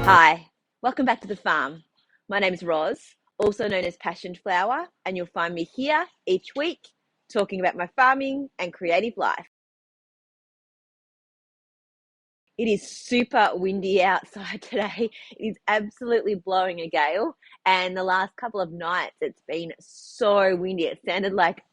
Hi, welcome back to the farm. My name is Roz, also known as Passion Flower, and you'll find me here each week talking about my farming and creative life. It is super windy outside today. It is absolutely blowing a gale, and the last couple of nights it's been so windy. It sounded like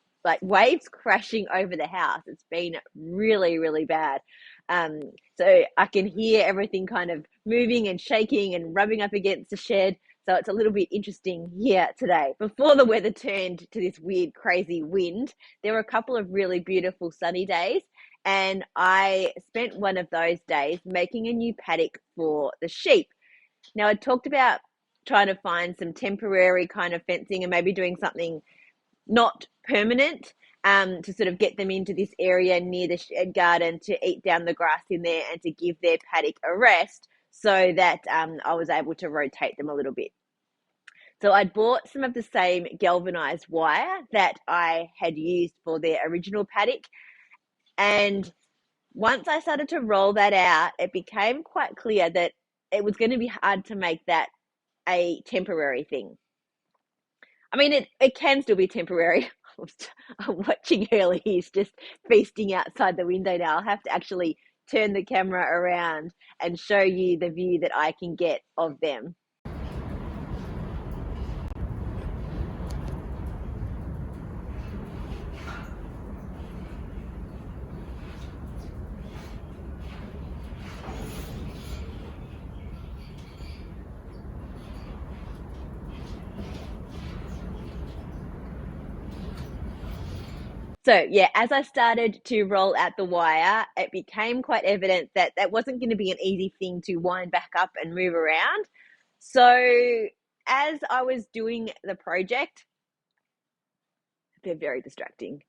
waves crashing over the house. It's been really, really bad. Um, so I can hear everything kind of moving and shaking and rubbing up against the shed. So it's a little bit interesting here today. Before the weather turned to this weird, crazy wind, there were a couple of really beautiful sunny days. And I spent one of those days making a new paddock for the sheep. Now, I talked about trying to find some temporary kind of fencing and maybe doing something not permanent, to sort of get them into this area near the shed garden to eat down the grass in there and to give their paddock a rest so that I was able to rotate them a little bit. So I'd bought some of the same galvanized wire that I had used for their original paddock. And once I started to roll that out, it became quite clear that it was going to be hard to make that a temporary thing. I mean, it can still be temporary. I'm watching Hurley. He's just feasting outside the window now. I'll have to actually turn the camera around and show you the view that I can get of them. So yeah, as I started to roll out the wire, it became quite evident that that wasn't going to be an easy thing to wind back up and move around. So as I was doing the project, they're very distracting.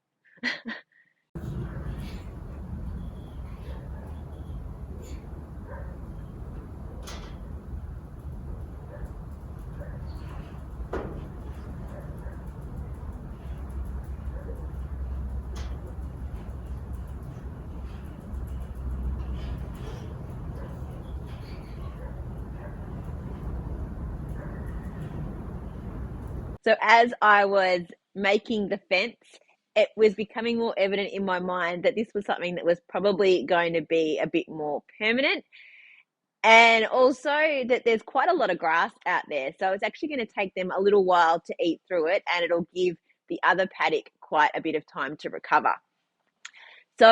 So as I was making the fence, it was becoming more evident in my mind that this was something that was probably going to be a bit more permanent. And also that there's quite a lot of grass out there. So it's actually going to take them a little while to eat through it, and it'll give the other paddock quite a bit of time to recover. So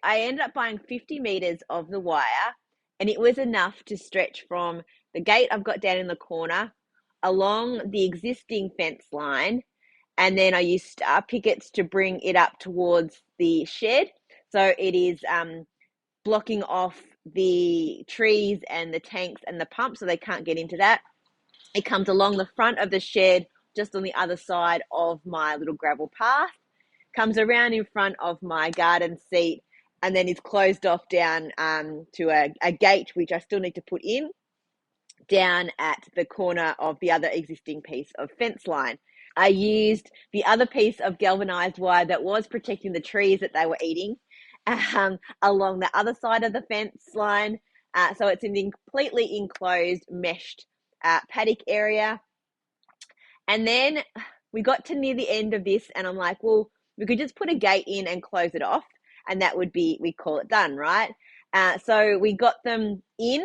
I ended up buying 50 meters of the wire, and it was enough to stretch from the gate I've got down in the corner along the existing fence line, and then I used pickets to bring it up towards the shed. So it is blocking off the trees and the tanks and the pump so they can't get into that. It comes along the front of the shed, just on the other side of my little gravel path, comes around in front of my garden seat, and then is closed off down to a gate, which I still need to put in, down at the corner of the other existing piece of fence line. I used the other piece of galvanized wire that was protecting the trees that they were eating along the other side of the fence line. So it's an completely enclosed, meshed paddock area. And then we got to near the end of this, and I'm like, well, we could just put a gate in and close it off, and that would be, we call it done, right? So we got them in,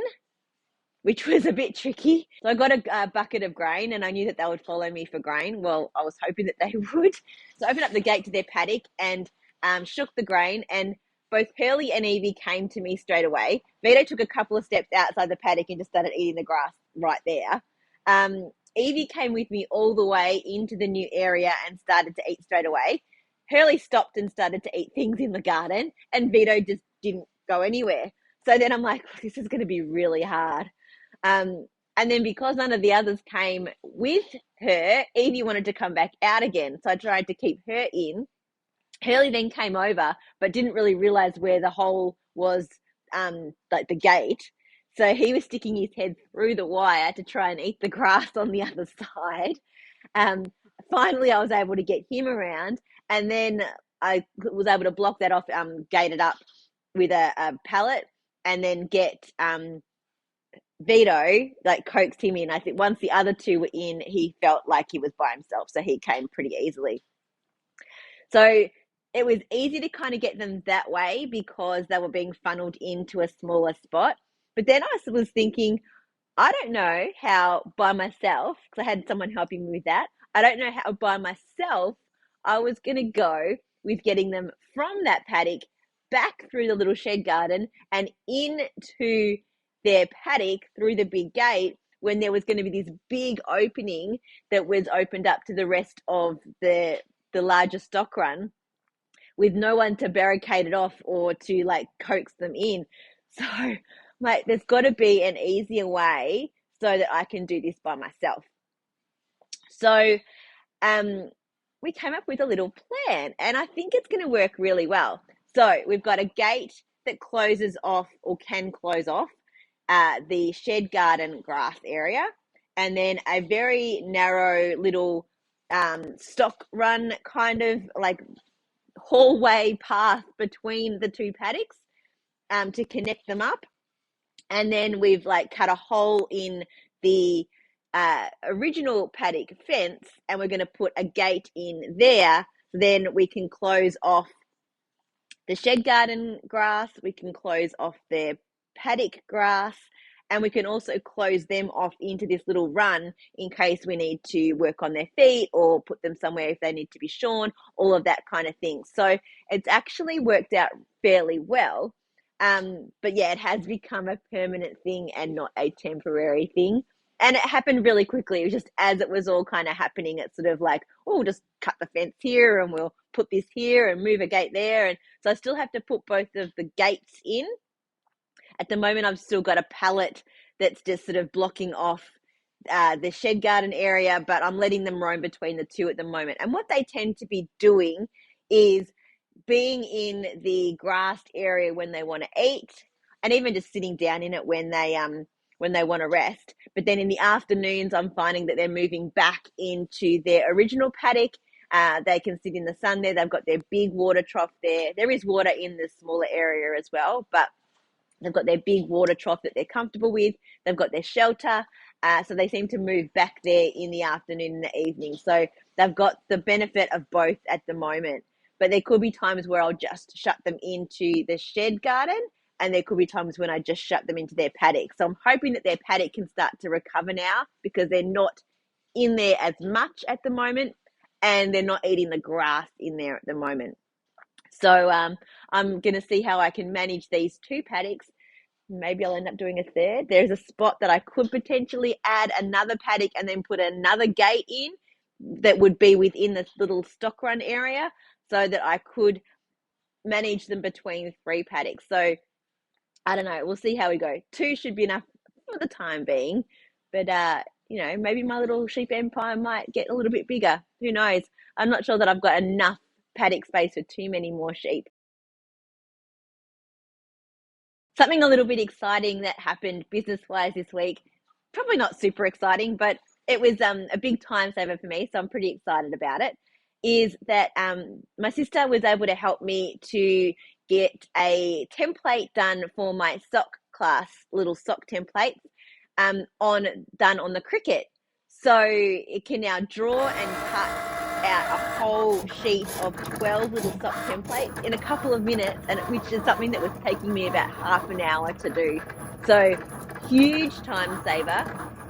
which was a bit tricky. So I got a bucket of grain, and I knew that they would follow me for grain. Well, I was hoping that they would. So I opened up the gate to their paddock and shook the grain, and both Pearly and Evie came to me straight away. Vito took a couple of steps outside the paddock and just started eating the grass right there. Evie came with me all the way into the new area and started to eat straight away. Hurley stopped and started to eat things in the garden, and Vito just didn't go anywhere. So then I'm like, this is going to be really hard. And then because none of the others came with her, Evie wanted to come back out again. So I tried to keep her in. Hurley then came over, but didn't really realize where the hole was, like the gate. So he was sticking his head through the wire to try and eat the grass on the other side. Um, Finally, I was able to get him around, and then I was able to block that off, gate it up with a pallet, and then get Vito like coaxed him in. I think once the other two were in, he felt like he was by himself, so he came pretty easily. So it was easy to kind of get them that way because they were being funneled into a smaller spot. But then I was thinking, I don't know how by myself, because I had someone helping me with that. I don't know how by myself I was going to go with getting them from that paddock back through the little shed garden and into their paddock through the big gate when there was going to be this big opening that was opened up to the rest of the larger stock run with no one to barricade it off or to like coax them in. So, like, there's got to be an easier way so that I can do this by myself. So, we came up with a little plan, and I think it's going to work really well. So, we've got a gate that closes off or can close off the shed garden grass area, and then a very narrow little stock run kind of like hallway path between the two paddocks to connect them up. And then we've like cut a hole in the original paddock fence, and we're going to put a gate in there. Then we can close off the shed garden grass, we can close off their paddock grass, and we can also close them off into this little run in case we need to work on their feet or put them somewhere if they need to be shorn, all of that kind of thing. So it's actually worked out fairly well. But yeah, it has become a permanent thing and not a temporary thing. And it happened really quickly. It was just as it was all kind of happening, it's sort of like, oh, we'll just cut the fence here and we'll put this here and move a gate there. And so I still have to put both of the gates in. At the moment, I've still got a pallet that's just sort of blocking off the shed garden area, but I'm letting them roam between the two at the moment. And what they tend to be doing is being in the grassed area when they want to eat, and even just sitting down in it when they want to rest. But then in the afternoons, I'm finding that they're moving back into their original paddock. They can sit in the sun there. They've got their big water trough there. There is water in the smaller area as well, but they've got their big water trough that they're comfortable with. They've got their shelter. So they seem to move back there in the afternoon and the evening. So they've got the benefit of both at the moment. But there could be times where I'll just shut them into the shed garden, and there could be times when I just shut them into their paddock. So I'm hoping that their paddock can start to recover now because they're not in there as much at the moment, and they're not eating the grass in there at the moment. So I'm going to see how I can manage these two paddocks. Maybe I'll end up doing a third. There's a spot that I could potentially add another paddock and then put another gate in that would be within this little stock run area so that I could manage them between three paddocks. So I don't know. We'll see how we go. Two should be enough for the time being. But, maybe my little sheep empire might get a little bit bigger. Who knows? I'm not sure that I've got enough paddock space for too many more sheep. Something a little bit exciting that happened business-wise this week. Probably not super exciting, but it was a big time saver for me, so I'm pretty excited about it, is that my sister was able to help me to get a template done for my sock class, little sock templates, done on the Cricut. So it can now draw and cut out a whole sheet of 12 little sock templates in a couple of minutes, and which is something that was taking me about half an hour to do. So huge time saver,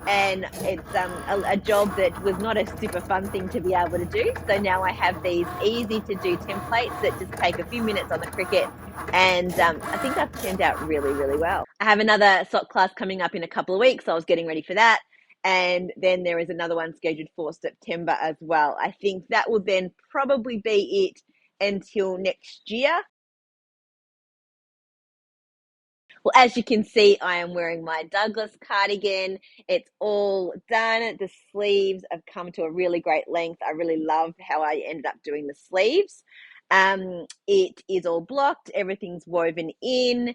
and it's a job that was not a super fun thing to be able to do. So now I have these easy to do templates that just take a few minutes on the Cricut, and I think that turned out really, really well. I have another sock class coming up in a couple of weeks, so I was getting ready for that. And then there is another one scheduled for September as well. I think that will then probably be it until next year. Well, as you can see, I am wearing my Douglas cardigan. It's all done. The sleeves have come to a really great length. I really love how I ended up doing the sleeves. It is all blocked. Everything's woven in.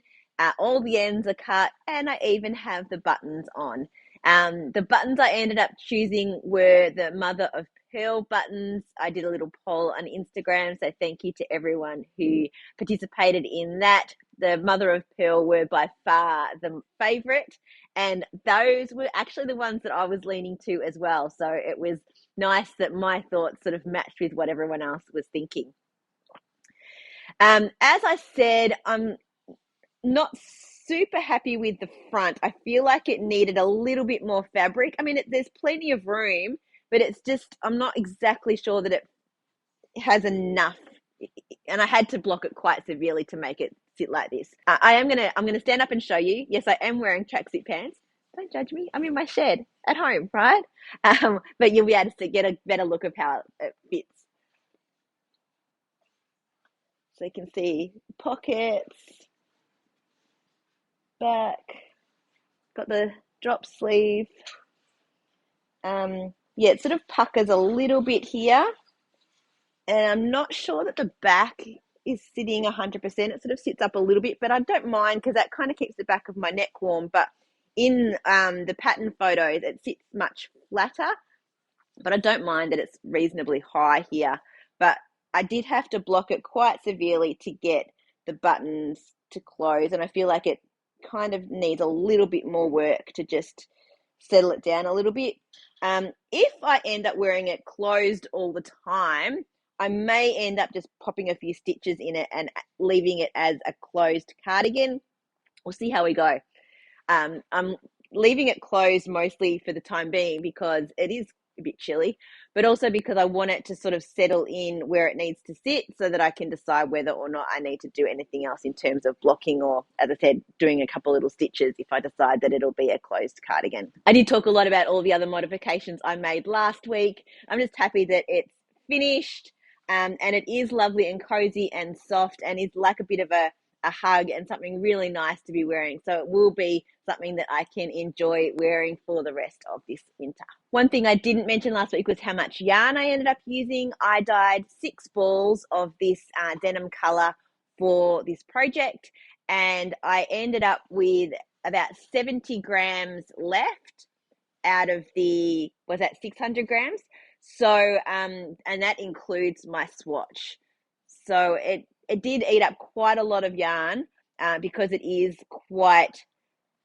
All the ends are cut, and I even have the buttons on. The buttons I ended up choosing were the mother of pearl buttons. I did a little poll on Instagram, so thank you to everyone who participated in that. The mother of pearl were by far the favorite, and those were actually the ones that I was leaning to as well. So it was nice that my thoughts sort of matched with what everyone else was thinking. As I said, I'm not super happy with the front. I feel like it needed a little bit more fabric. I mean, there's plenty of room, but it's just, I'm not exactly sure that it has enough. And I had to block it quite severely to make it sit like this. I'm gonna stand up and show you. Yes, I am wearing tracksuit pants. Don't judge me. I'm in my shed at home, right? But you'll be able to get a better look of how it fits. So you can see pockets, back, got the drop sleeve. Yeah, it sort of puckers a little bit here. And I'm not sure that the back is sitting 100%. It sort of sits up a little bit, but I don't mind because that kind of keeps the back of my neck warm. But in the pattern photos, it sits much flatter, but I don't mind that it's reasonably high here. But I did have to block it quite severely to get the buttons to close, and I feel like it kind of needs a little bit more work to just settle it down a little bit. If I end up wearing it closed all the time, I may end up just popping a few stitches in it and leaving it as a closed cardigan. We'll see how we go. I'm leaving it closed mostly for the time being because it is a bit chilly, but also because I want it to sort of settle in where it needs to sit so that I can decide whether or not I need to do anything else in terms of blocking or, as I said, doing a couple little stitches if I decide that it'll be a closed cardigan. I did talk a lot about all the other modifications I made last week. I'm just happy that it's finished, and it is lovely and cozy and soft and is like a bit of a hug and something really nice to be wearing. So it will be something that I can enjoy wearing for the rest of this winter. One thing I didn't mention last week was how much yarn I ended up using. I dyed 6 balls of this denim color for this project, and I ended up with about 70 grams left out of the, was that 600 grams? So, and that includes my swatch. So it did eat up quite a lot of yarn because it is quite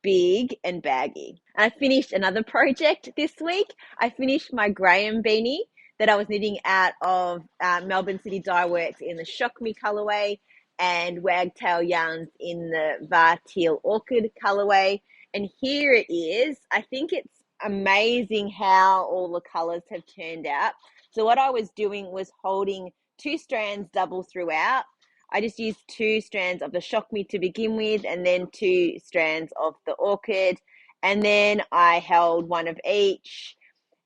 big and baggy. And I finished another project this week. I finished my Graham beanie that I was knitting out of Melbourne City Dye Works in the Shock Me colorway and Wagtail Yarns in the Var Teal Orchid colorway. And here it is. I think it's amazing how all the colors have turned out. So what I was doing was holding 2 strands double throughout. I just used 2 strands of the Shock Me to begin with, and then 2 strands of the Orchid, and then I held one of each,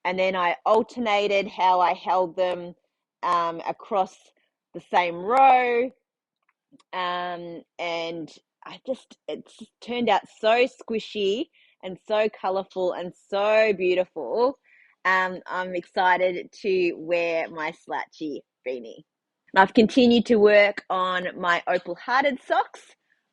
and then I alternated how I held them across the same row, and it's turned out so squishy and so colourful and so beautiful. I'm excited to wear my slouchy beanie. I've continued to work on my opal hearted socks.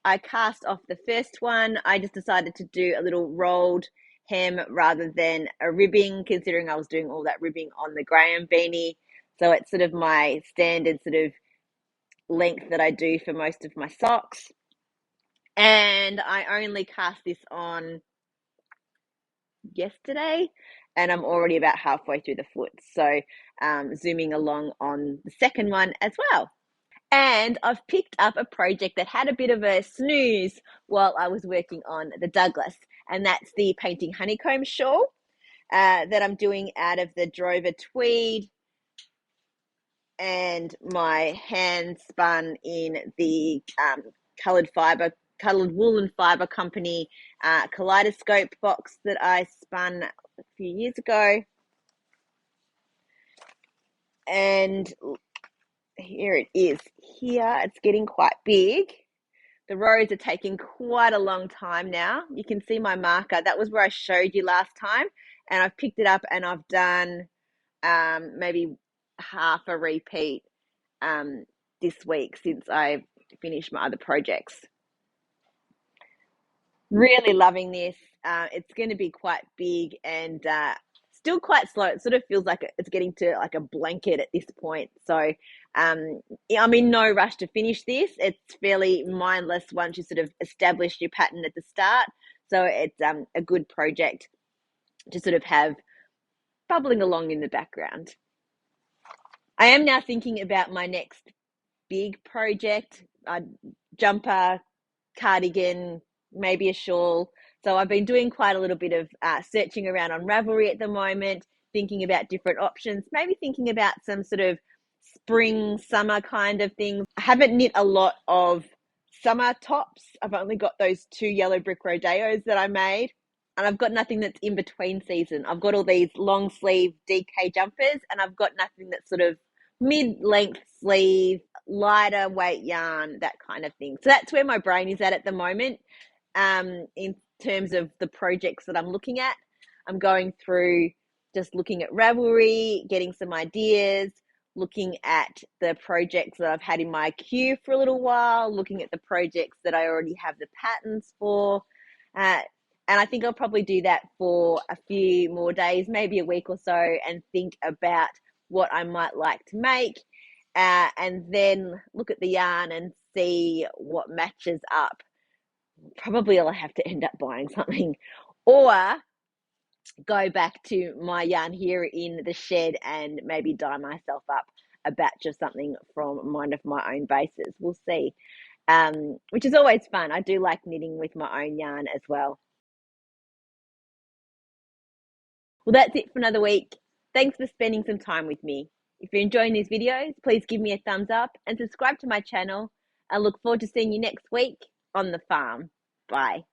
I cast off the first one. I just decided to do a little rolled hem rather than a ribbing, considering I was doing all that ribbing on the Graham beanie. So it's sort of my standard sort of length that I do for most of my socks. And I only cast this on yesterday, and I'm already about halfway through the foot. So zooming along on the second one as well. And I've picked up a project that had a bit of a snooze while I was working on the Douglas, and that's the Painting Honeycomb shawl that I'm doing out of the Drover tweed, and my hand spun in the coloured woolen fibre company kaleidoscope box that I spun a few years ago. And here it is. Here it's getting quite big. The rows are taking quite a long time now. You can see my marker. That was where I showed you last time, and I've picked it up and I've done maybe half a repeat this week since I've finished my other projects. Really loving this. It's going to be quite big and still quite slow. It sort of feels like it's getting to like a blanket at this point. So I'm in no rush to finish this. It's fairly mindless once you sort of establish your pattern at the start. So it's a good project to sort of have bubbling along in the background. I am now thinking about my next big project, a jumper, cardigan, maybe a shawl. So I've been doing quite a little bit of searching around on Ravelry at the moment, thinking about different options, maybe thinking about some sort of spring, summer kind of things. I haven't knit a lot of summer tops. I've only got those 2 yellow brick rodeos that I made. And I've got nothing that's in between season. I've got all these long sleeve DK jumpers, and I've got nothing that's sort of mid-length sleeve, lighter weight yarn, that kind of thing. So that's where my brain is at the moment. In terms of the projects that I'm looking at, I'm going through just looking at Ravelry, getting some ideas, looking at the projects that I've had in my queue for a little while, looking at the projects that I already have the patterns for. And I think I'll probably do that for a few more days, maybe a week or so, and think about what I might like to make, and then look at the yarn and see what matches up. Probably I'll have to end up buying something, or go back to my yarn here in the shed and maybe dye myself up a batch of something from one of my own bases. We'll see, which is always fun. I do like knitting with my own yarn as well. Well, that's it for another week. Thanks for spending some time with me. If you're enjoying these videos, please give me a thumbs up and subscribe to my channel. I look forward to seeing you next week on the farm. Bye.